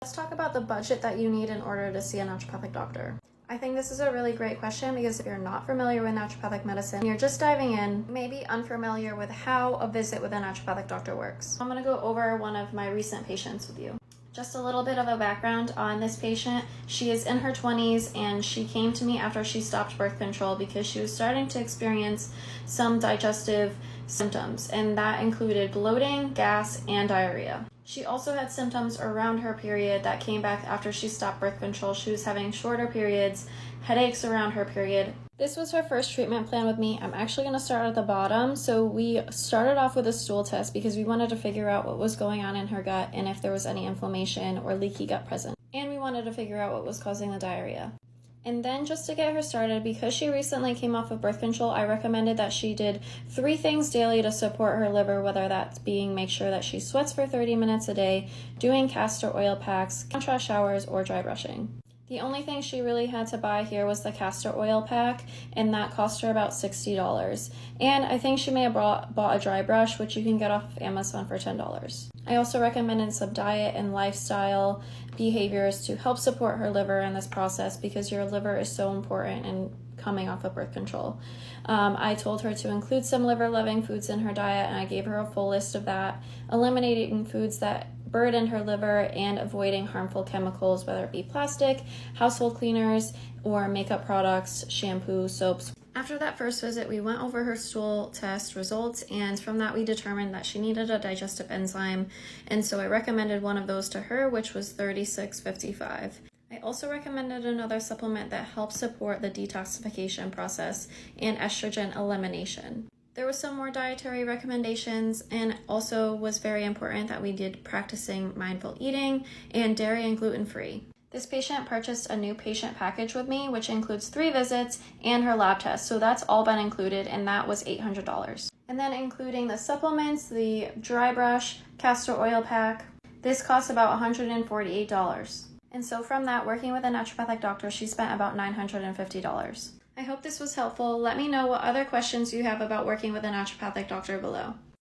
Let's talk about the budget that you need in order to see a naturopathic doctor. I think this is a really great question because if you're not familiar with naturopathic medicine, you're just diving in, maybe unfamiliar with how a visit with a naturopathic doctor works. I'm going to go over one of my recent patients with you. Just a little bit of a background on this patient. She is in her 20s and she came to me after she stopped birth control because she was starting to experience some digestive symptoms, and that included bloating, gas, and diarrhea. She also had symptoms around her period that came back after she stopped birth control. She was having shorter periods, headaches around her period. This was her first treatment plan with me. I'm actually going to start at the bottom. So we started off with a stool test because we wanted to figure out what was going on in her gut and if there was any inflammation or leaky gut present. And we wanted to figure out what was causing the diarrhea. And then just to get her started, because she recently came off of birth control, I recommended that she did 3 things daily to support her liver, whether that's being make sure that she sweats for 30 minutes a day, doing castor oil packs, contrast showers, or dry brushing. The only thing she really had to buy here was the castor oil pack, and that cost her about $60. And I think she may have bought a dry brush, which you can get off of Amazon for $10. I also recommended some diet and lifestyle behaviors to help support her liver in this process because your liver is so important in coming off of birth control. I told her to include some liver-loving foods in her diet, and I gave her a full list of that, eliminating foods that burden her liver and avoiding harmful chemicals, whether it be plastic, household cleaners, or makeup products, shampoo, soaps. After that first visit, we went over her stool test results, and from that we determined that she needed a digestive enzyme, and so I recommended one of those to her, which was 3655. I also recommended another supplement that helps support the detoxification process and estrogen elimination. There was some more dietary recommendations, and also was very important that we did practicing mindful eating and dairy and gluten-free. This patient purchased a new patient package with me, which includes 3 visits and her lab test, so that's all been included, and that was $800. And then including the supplements, the dry brush, castor oil pack, this costs about $148. And so from that, working with a naturopathic doctor, she spent about $950. I hope this was helpful. Let me know what other questions you have about working with a naturopathic doctor below.